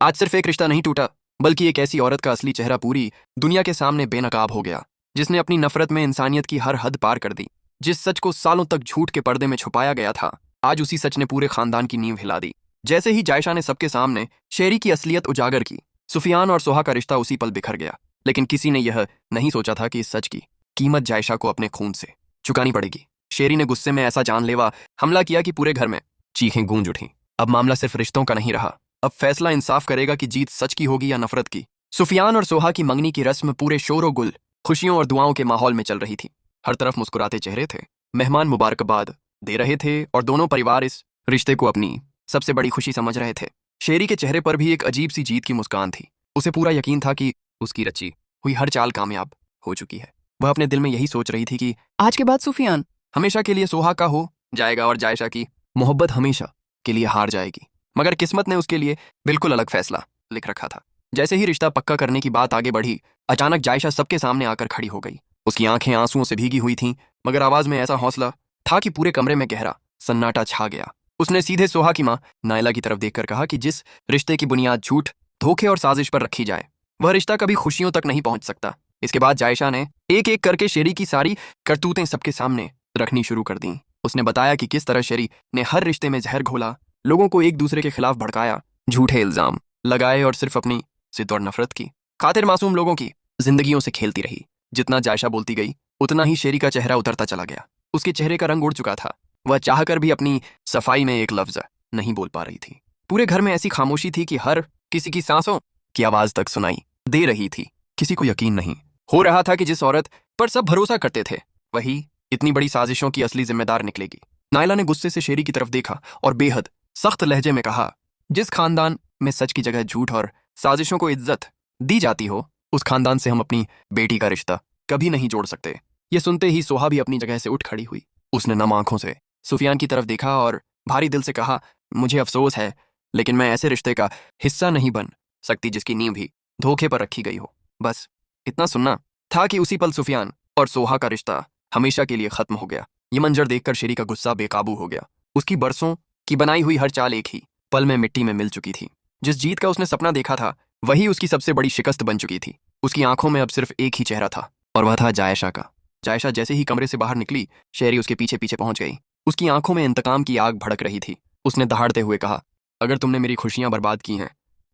आज सिर्फ एक रिश्ता नहीं टूटा, बल्कि एक ऐसी औरत का असली चेहरा पूरी दुनिया के सामने बेनकाब हो गया, जिसने अपनी नफरत में इंसानियत की हर हद पार कर दी। जिस सच को सालों तक झूठ के पर्दे में छुपाया गया था, आज उसी सच ने पूरे खानदान की नींव हिला दी। जैसे ही जायशा ने सबके सामने शेरी की असलियत उजागर की, सुफियान और सोहा का रिश्ता उसी पल बिखर गया। लेकिन किसी ने यह नहीं सोचा था कि इस सच की कीमत जायशा को अपने खून से चुकानी पड़ेगी। शेरी ने गुस्से में ऐसा जानलेवा हमला किया कि पूरे घर में चीखें गूंज उठीं। अब मामला सिर्फ रिश्तों का नहीं रहा, अब फैसला इंसाफ करेगा कि जीत सच की होगी या नफरत की। सुफियान और सोहा की मंगनी की रस्म पूरे शोर गुल, खुशियों और दुआओं के माहौल में चल रही थी। हर तरफ मुस्कुराते चेहरे थे, मेहमान मुबारकबाद दे रहे थे और दोनों परिवार इस रिश्ते को अपनी सबसे बड़ी खुशी समझ रहे थे। शेरी के चेहरे पर भी एक अजीब सी जीत की मुस्कान थी। उसे पूरा यकीन था कि उसकी रची हुई हर चाल कामयाब हो चुकी है। वह अपने दिल में यही सोच रही थी कि आज के बाद सुफियान हमेशा के लिए सोहा का हो जाएगा और जायशा की मोहब्बत हमेशा के लिए हार जाएगी। मगर किस्मत ने उसके लिए बिल्कुल अलग फैसला लिख रखा था। जैसे ही रिश्ता पक्का करने की बात आगे बढ़ी, अचानक जायशा सबके सामने आकर खड़ी हो गई। उसकी आंखें आंसुओं से भीगी हुई थीं, मगर आवाज में ऐसा हौसला था कि पूरे कमरे में गहरा सन्नाटा छा गया। उसने सीधे सोहा की मां नायला की तरफ देखकर कहा कि जिस रिश्ते की बुनियाद झूठ, धोखे और साजिश पर रखी जाए, वह रिश्ता कभी खुशियों तक नहीं पहुंच सकता। इसके बाद जायशा ने एक एक करके शेरी की सारी करतूतें सबके सामने रखनी शुरू कर दी। उसने बताया कि किस तरह शेरी ने हर रिश्ते में जहर घोला, लोगों को एक दूसरे के खिलाफ भड़काया, झूठे इल्जाम लगाए और सिर्फ अपनी जिद और नफरत की खातिर मासूम लोगों की जिंदगियों से खेलती रही। जितना जायशा बोलती गई, उतना ही शेरी का चेहरा उतरता चला गया। उसके चेहरे का रंग उड़ चुका था। वह चाहकर भी अपनी सफाई में एक लफ्ज नहीं बोल पा रही थी। पूरे घर में ऐसी खामोशी थी कि हर किसी की सांसों की आवाज तक सुनाई दे रही थी। किसी को यकीन नहीं हो रहा था कि जिस औरत पर सब भरोसा करते थे, वही इतनी बड़ी साजिशों की असली जिम्मेदार निकलेगी। नायला ने गुस्से से शेरी की तरफ देखा और बेहद सख्त लहजे में कहा, जिस खानदान में सच की जगह झूठ और साजिशों को इज्जत दी जाती हो, उस खानदान से हम अपनी बेटी का रिश्ता कभी नहीं जोड़ सकते। ये सुनते ही सोहा भी अपनी जगह से उठ खड़ी हुई। उसने नम आंखों से सुफियान की तरफ देखा और भारी दिल से कहा, मुझे अफसोस है, लेकिन मैं ऐसे रिश्ते का हिस्सा नहीं बन सकती जिसकी नींव भी धोखे पर रखी गई हो। बस इतना सुनना था कि उसी पल सुफियान और सोहा का रिश्ता हमेशा के लिए खत्म हो गया। ये मंजर देखकर शेरी का गुस्सा बेकाबू हो गया। उसकी बरसों की बनाई हुई हर चाल एक ही पल में मिट्टी में मिल चुकी थी। जिस जीत का उसने सपना देखा था, वही उसकी सबसे बड़ी शिकस्त बन चुकी थी। उसकी आंखों में अब सिर्फ एक ही चेहरा था, और वह था जायशा का। जायशा जैसे ही कमरे से बाहर निकली, शेरी उसके पीछे पीछे पहुंच गई। उसकी आंखों में इंतकाम की आग भड़क रही थी। उसने दहाड़ते हुए कहा, अगर तुमने मेरी खुशियां बर्बाद की हैं,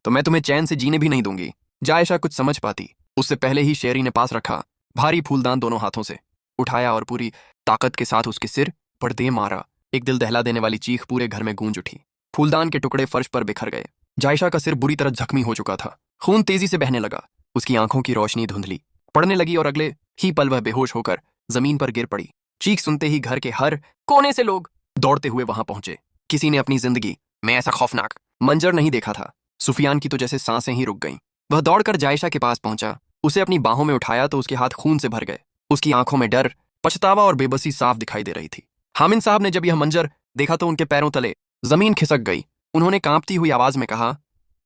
तो मैं तुम्हें चैन से जीने भी नहीं दूंगी। जायशा कुछ समझ पाती उससे पहले ही शेरी ने पास रखा भारी फूलदान दोनों हाथों से उठाया और पूरी ताकत के साथ उसके सिर पर दे मारा। एक दिल दहला देने वाली चीख पूरे घर में गूंज उठी। फूलदान के टुकड़े फर्श पर बिखर गए। जायशा का सिर बुरी तरह जख्मी हो चुका था। खून तेजी से बहने लगा। उसकी आंखों की रोशनी धुंधली पड़ने लगी और अगले ही पल वह बेहोश होकर जमीन पर गिर पड़ी। चीख सुनते ही घर के हर कोने से लोग दौड़ते हुए वहां पहुंचे। किसी ने अपनी जिंदगी में ऐसा खौफनाक मंजर नहीं देखा था। सुफियान की तो जैसे सांसें ही रुक गईं। वह दौड़कर जायशा के पास पहुंचा, उसे अपनी बाहों में उठाया तो उसके हाथ खून से भर गए। उसकी आंखों में डर, पछतावा और बेबसी साफ दिखाई दे रही थी। हामिद साहब ने जब यह मंजर देखा तो उनके पैरों तले जमीन खिसक गई। उन्होंने कांपती हुई आवाज में कहा,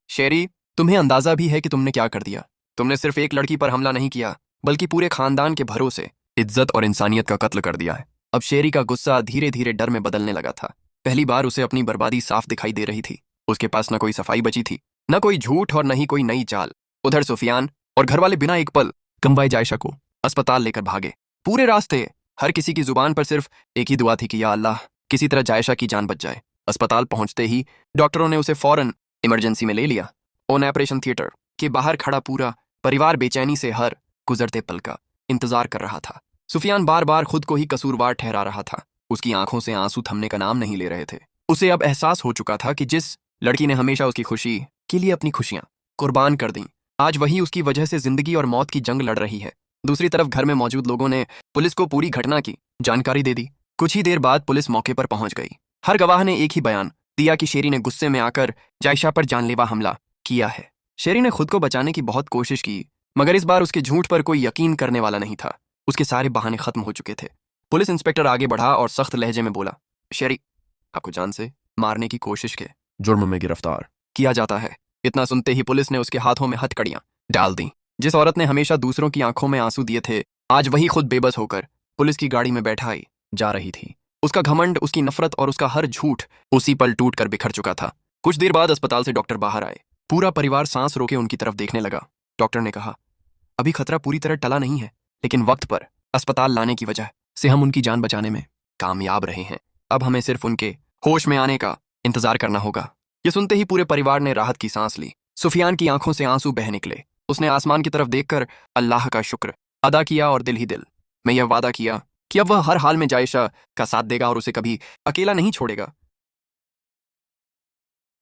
शेरी, तुम्हें अंदाजा भी है कि तुमने क्या कर दिया? तुमने सिर्फ एक लड़की पर हमला नहीं किया, बल्कि पूरे खानदान के भरोसे, इज्जत और इंसानियत का कत्ल कर दिया है। अब शेरी का गुस्सा धीरे धीरे डर में बदलने लगा था। पहली बार उसे अपनी बर्बादी साफ दिखाई दे रही थी। उसके पास न कोई सफाई बची थी, न कोई झूठ और न ही कोई नई चाल। उधर सुफियान और घरवाले बिना एक पल गंवाए जायशा को अस्पताल लेकर भागे। पूरे रास्ते हर किसी की जुबान पर सिर्फ एक ही दुआ थी कि या अल्लाह, किसी तरह जायशा की जान बच जाए। अस्पताल पहुंचते ही डॉक्टरों ने उसे फौरन इमरजेंसी में ले लिया। ऑन ऑपरेशन थिएटर के बाहर खड़ा पूरा परिवार बेचैनी से हर गुजरते पल का इंतजार कर रहा था। सुफियान बार बार खुद को ही कसूरवार ठहरा रहा था। उसकी आंखों से आंसू थमने का नाम नहीं ले रहे थे। उसे अब एहसास हो चुका था कि जिस लड़की ने हमेशा उसकी खुशी के लिए अपनी खुशियां कुर्बान कर दी, आज वही उसकी वजह से जिंदगी और मौत की जंग लड़ रही है। दूसरी तरफ घर में मौजूद लोगों ने पुलिस को पूरी घटना की जानकारी दे दी। कुछ ही देर बाद पुलिस मौके पर पहुंच गई। हर गवाह ने एक ही बयान दिया कि शेरी ने गुस्से में आकर जायशा पर जानलेवा हमला किया है। शेरी ने खुद को बचाने की बहुत कोशिश की, मगर इस बार उसके झूठ पर कोई यकीन करने वाला नहीं था। उसके सारे बहाने खत्म हो चुके थे। पुलिस इंस्पेक्टर आगे बढ़ा और सख्त लहजे में बोला, शेरी, आपको जान से मारने की कोशिश के जुर्म में गिरफ्तार किया जाता है। इतना सुनते ही पुलिस ने उसके हाथों में हथकड़ियां डाल दी। जिस औरत ने हमेशा दूसरों की आंखों में आंसू दिए थे, आज वही खुद बेबस होकर पुलिस की गाड़ी में बैठाई जा रही थी। उसका घमंड, उसकी नफरत और उसका हर झूठ उसी पल टूट कर बिखर चुका था। कुछ देर बाद अस्पताल से डॉक्टर बाहर आए। पूरा परिवार सांस रोके उनकी तरफ देखने लगा। डॉक्टर ने कहा, अभी खतरा पूरी तरह टला नहीं है, लेकिन वक्त पर अस्पताल लाने की वजह से हम उनकी जान बचाने में कामयाब रहे हैं। अब हमें सिर्फ उनके होश में आने का इंतजार करना होगा। ये सुनते ही पूरे परिवार ने राहत की सांस ली। सुफियान की आंखों से आंसू बह निकले। उसने आसमान की तरफ देखकर अल्लाह का शुक्र अदा किया और दिल ही दिल में यह वादा किया कि अब वह हर हाल में जायशा का साथ देगा और उसे कभी अकेला नहीं छोड़ेगा।